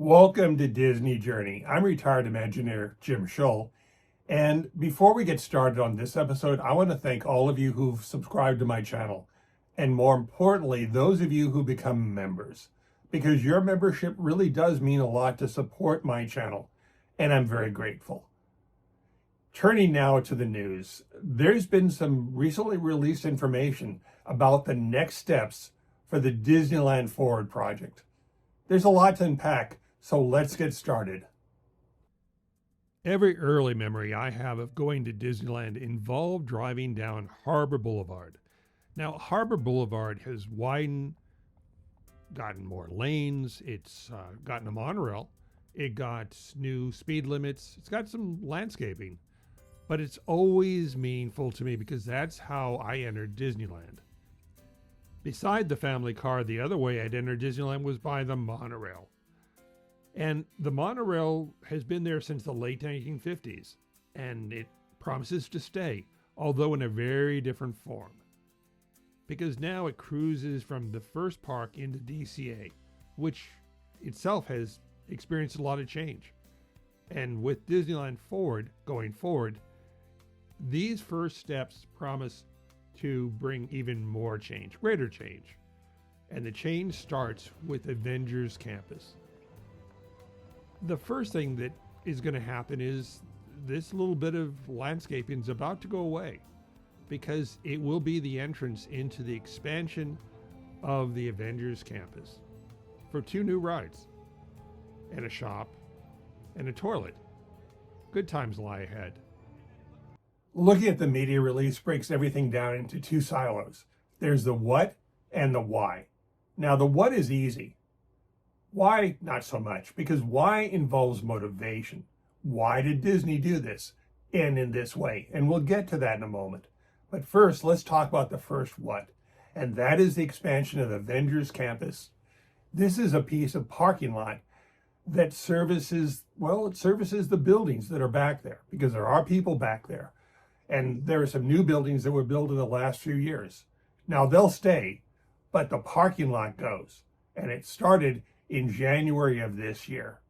Welcome to Disney Journey. I'm retired Imagineer Jim Schull. And before we get started on this episode, I want to thank all of you who've subscribed to my channel. And more importantly, those of you who become members, because your membership really does mean a lot to support my channel. And I'm very grateful. Turning now to the news, there's been some recently released information about the next steps for the Disneyland Forward project. There's a lot to unpack, so let's get started. Every early memory I have of going to Disneyland involved driving down Harbor Boulevard. Now, Harbor Boulevard has widened, gotten more lanes, it's gotten a monorail, it got new speed limits, it's got some landscaping, but it's always meaningful to me because that's how I entered Disneyland. Beside the family car, the other way I'd enter Disneyland was by the monorail. And the monorail has been there since the late 1950s, and it promises to stay, although in a very different form. Because now it cruises from the first park into DCA, which itself has experienced a lot of change. And with Disneyland Forward going forward, these first steps promise to bring even more change, greater change. And the change starts with Avengers Campus. The first thing that is going to happen is this little bit of landscaping is about to go away because it will be the entrance into the expansion of the Avengers Campus for 2 new rides and a shop and a toilet. Good times lie ahead. Looking at the media release breaks everything down into 2 silos. There's the what and the why. Now, the what is easy. Why, not so much, because why involves motivation. Why did Disney do this and in this way? And we'll get to that in a moment. But first, let's talk about the first what, and that is the expansion of the Avengers Campus. This is a piece of parking lot that services the buildings that are back there, because there are people back there. And there are some new buildings that were built in the last few years. Now, they'll stay, but the parking lot goes. And it started in January of this year.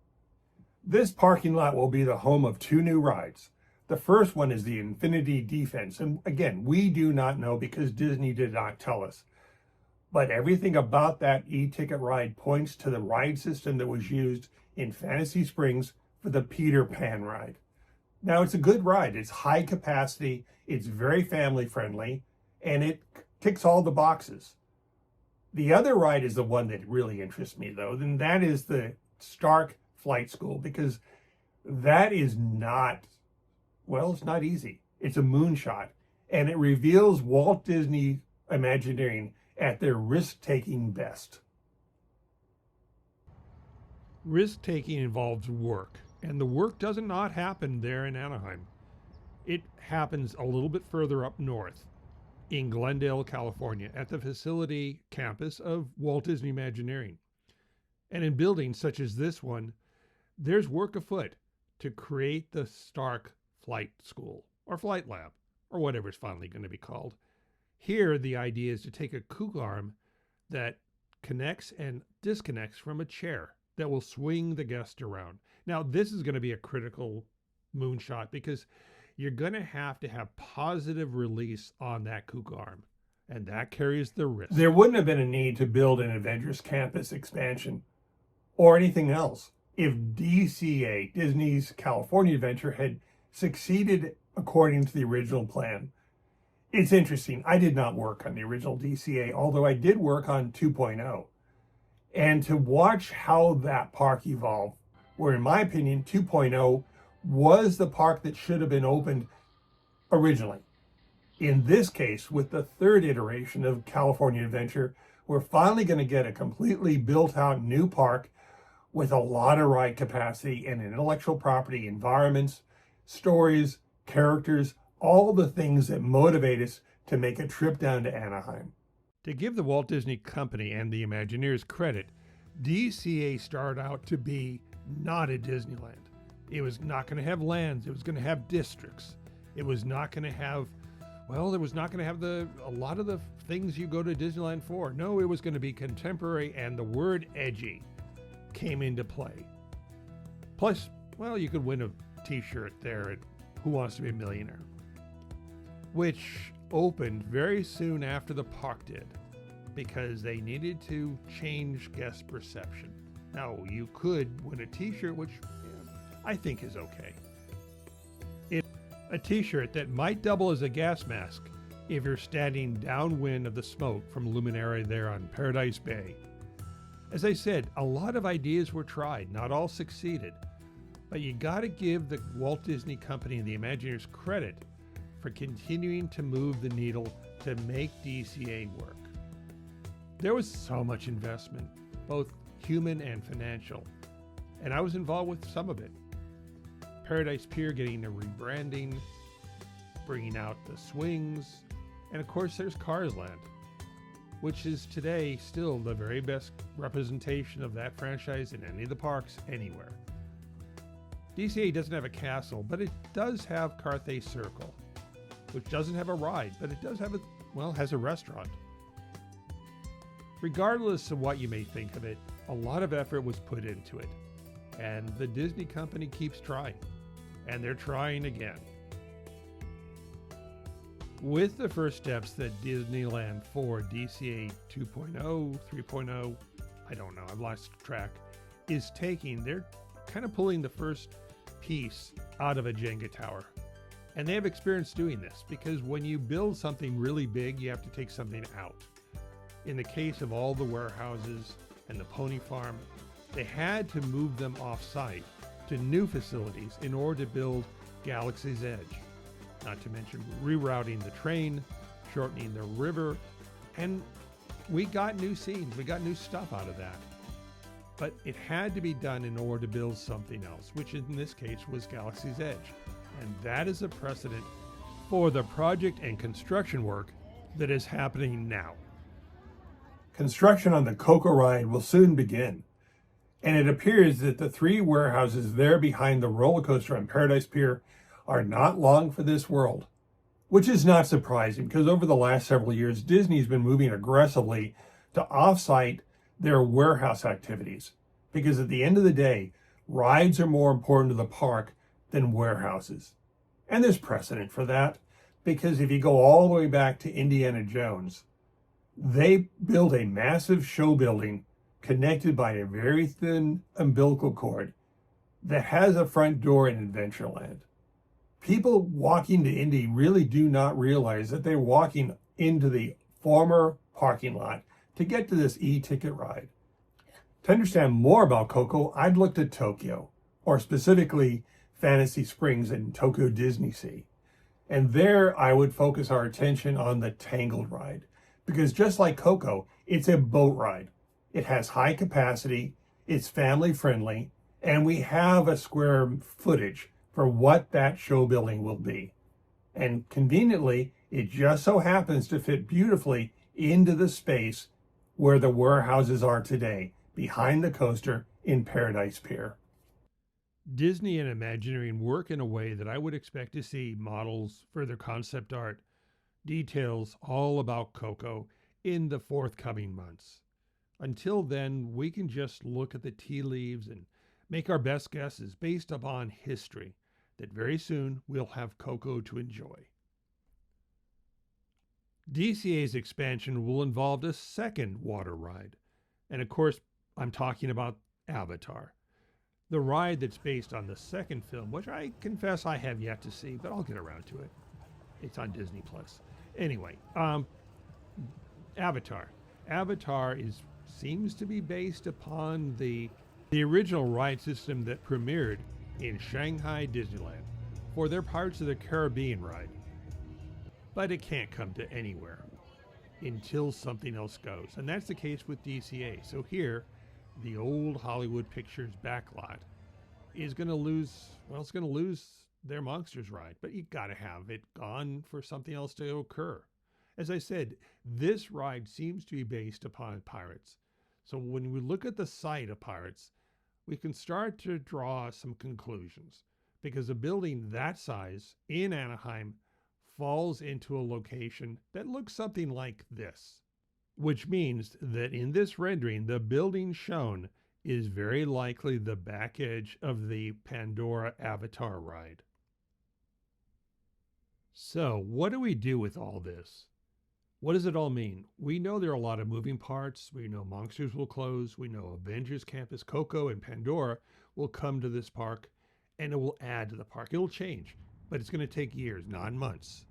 This parking lot will be the home of 2 new rides. The first one is the Infinity Defense. And again, we do not know because Disney did not tell us. But everything about that e-ticket ride points to the ride system that was used in Fantasy Springs for the Peter Pan ride. Now, it's a good ride. It's high capacity, it's very family friendly, and it ticks all the boxes. The other ride is the one that really interests me, though, and that is the Stark Flight School, because that is not, it's not easy. It's a moonshot, and it reveals Walt Disney Imagineering at their risk-taking best. Risk-taking involves work, and the work does not happen there in Anaheim. It happens a little bit further up north in Glendale, California, at the facility campus of Walt Disney Imagineering. And in buildings such as this one, there's work afoot to create the Stark Flight School, or Flight Lab, or whatever it's finally going to be called. Here, the idea is to take a kook arm that connects and disconnects from a chair that will swing the guest around. Now, this is going to be a critical moonshot because you're going to have positive release on that kook arm, and that carries the risk. There wouldn't have been a need to build an Avengers Campus expansion or anything else if DCA, Disney's California Adventure, had succeeded according to the original plan. It's interesting. I did not work on the original DCA, although I did work on 2.0. And to watch how that park evolved, where in my opinion, 2.0 was the park that should have been opened originally. In this case, with the 3rd iteration of California Adventure, we're finally going to get a completely built out new park with a lot of ride capacity and intellectual property, environments, stories, characters, all the things that motivate us to make a trip down to Anaheim. To give the Walt Disney Company and the Imagineers credit, DCA started out to be not a Disneyland. It was not going to have lands. It was going to have districts. It was not going to have, it was not going to have a lot of the things you go to Disneyland for. No, it was going to be contemporary, and the word edgy came into play. Plus, well, you could win a t-shirt there at Who Wants to Be a Millionaire, which opened very soon after the park did because they needed to change guest perception. Now, you could win a t-shirt, which I think is okay. It's a t-shirt that might double as a gas mask if you're standing downwind of the smoke from Luminary there on Paradise Bay. As I said, a lot of ideas were tried, not all succeeded, but you gotta give the Walt Disney Company and the Imagineers credit for continuing to move the needle to make DCA work. There was so much investment, both human and financial, and I was involved with some of it. Paradise Pier getting a rebranding, bringing out the swings, and of course there's Cars Land, which is today still the very best representation of that franchise in any of the parks anywhere. DCA doesn't have a castle, but it does have Carthay Circle, which doesn't have a ride, but it does have has a restaurant. Regardless of what you may think of it, a lot of effort was put into it, and the Disney company keeps trying, and they're trying again. With the first steps that Disneyland Forward DCA 2.0, 3.0, I don't know, I've lost track, is taking, they're kind of pulling the first piece out of a Jenga tower. And they have experience doing this because when you build something really big, you have to take something out. In the case of all the warehouses and the pony farm, they had to move them off-site to new facilities in order to build Galaxy's Edge. Not to mention rerouting the train, shortening the river, and we got new scenes, we got new stuff out of that. But it had to be done in order to build something else, which in this case was Galaxy's Edge. And that is a precedent for the project and construction work that is happening now. Construction on the Coco ride will soon begin, and it appears that the 3 warehouses there behind the roller coaster on Paradise Pier are not long for this world, which is not surprising because over the last several years, Disney's been moving aggressively to off-site their warehouse activities, because at the end of the day, rides are more important to the park than warehouses. And there's precedent for that, because if you go all the way back to Indiana Jones, they built a massive show building connected by a very thin umbilical cord that has a front door in Adventureland. People walking to Indy really do not realize that they're walking into the former parking lot to get to this e-ticket ride. To understand more about Coco, I'd looked at Tokyo, or specifically Fantasy Springs and Tokyo Disney Sea. And there I would focus our attention on the Tangled ride, because just like Coco, it's a boat ride. It has high capacity, it's family friendly, and we have a square footage for what that show building will be. And conveniently, it just so happens to fit beautifully into the space where the warehouses are today, behind the coaster in Paradise Pier. Disney and Imagineering work in a way that I would expect to see models, further concept art, details all about Coco in the forthcoming months. Until then, we can just look at the tea leaves and make our best guesses based upon history that very soon we'll have Coco to enjoy. DCA's expansion will involve a second water ride. And of course, I'm talking about Avatar, the ride that's based on the second film, which I confess I have yet to see, but I'll get around to it. It's on Disney+. Anyway, Avatar. Avatar seems to be based upon the original ride system that premiered in Shanghai Disneyland for their Pirates of the Caribbean ride. But it can't come to anywhere until something else goes. And that's the case with DCA. So here, the old Hollywood Pictures backlot is going to lose, it's going to lose their Monsters ride, but you got to have it gone for something else to occur. As I said, this ride seems to be based upon Pirates. So when we look at the site of Pirates, we can start to draw some conclusions, because a building that size in Anaheim falls into a location that looks something like this, which means that in this rendering, the building shown is very likely the back edge of the Pandora Avatar ride. So, what do we do with all this? What does it all mean? We know there are a lot of moving parts. We know Monsters will close. We know Avengers Campus, Coco, and Pandora will come to this park, and it will add to the park. It'll change, but it's going to take years, not months.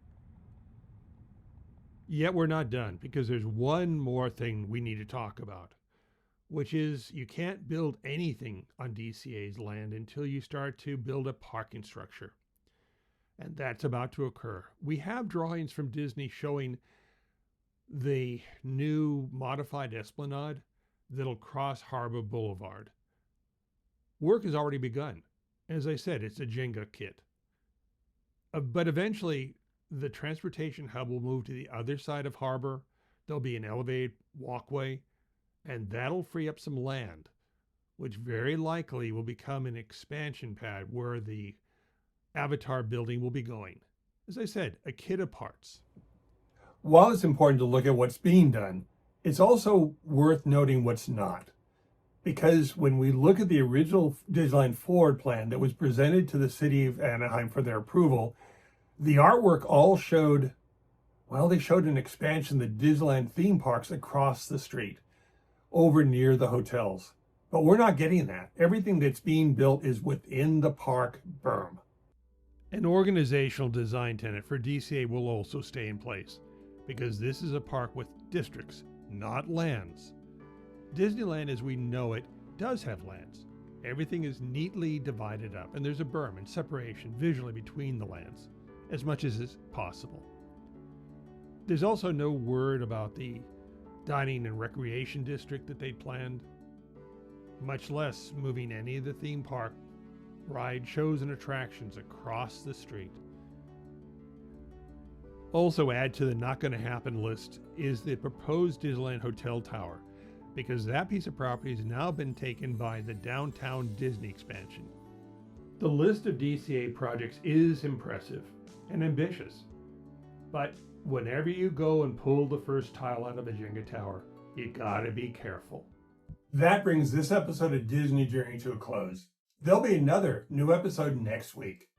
Yet we're not done, because there's one more thing we need to talk about, which is you can't build anything on DCA's land until you start to build a parking structure. And that's about to occur. We have drawings from Disney showing the new modified esplanade that'll cross Harbor Boulevard. Work has already begun. As I said, it's a Jenga kit. But eventually, the transportation hub will move to the other side of Harbor. There'll be an elevated walkway, and that'll free up some land, which very likely will become an expansion pad where the Avatar building will be going. As I said, a kit of parts. While it's important to look at what's being done, it's also worth noting what's not. Because when we look at the original DisneyForward plan that was presented to the City of Anaheim for their approval, the artwork all showed, well, they showed an expansion of the Disneyland theme parks across the street, over near the hotels. But we're not getting that. Everything that's being built is within the park berm. An organizational design tenet for DCA will also stay in place, because this is a park with districts, not lands. Disneyland as we know it does have lands. Everything is neatly divided up, and there's a berm and separation visually between the lands, as much as is possible. There's also no word about the dining and recreation district that they'd planned, much less moving any of the theme park ride shows and attractions across the street. Also add to the not going to happen list is the proposed Disneyland Hotel Tower, because that piece of property has now been taken by the Downtown Disney expansion. The list of DCA projects is impressive and ambitious, but whenever you go and pull the first tile out of a Jenga tower, you gotta be careful. That brings this episode of Disney Journey to a close. There'll be another new episode next week.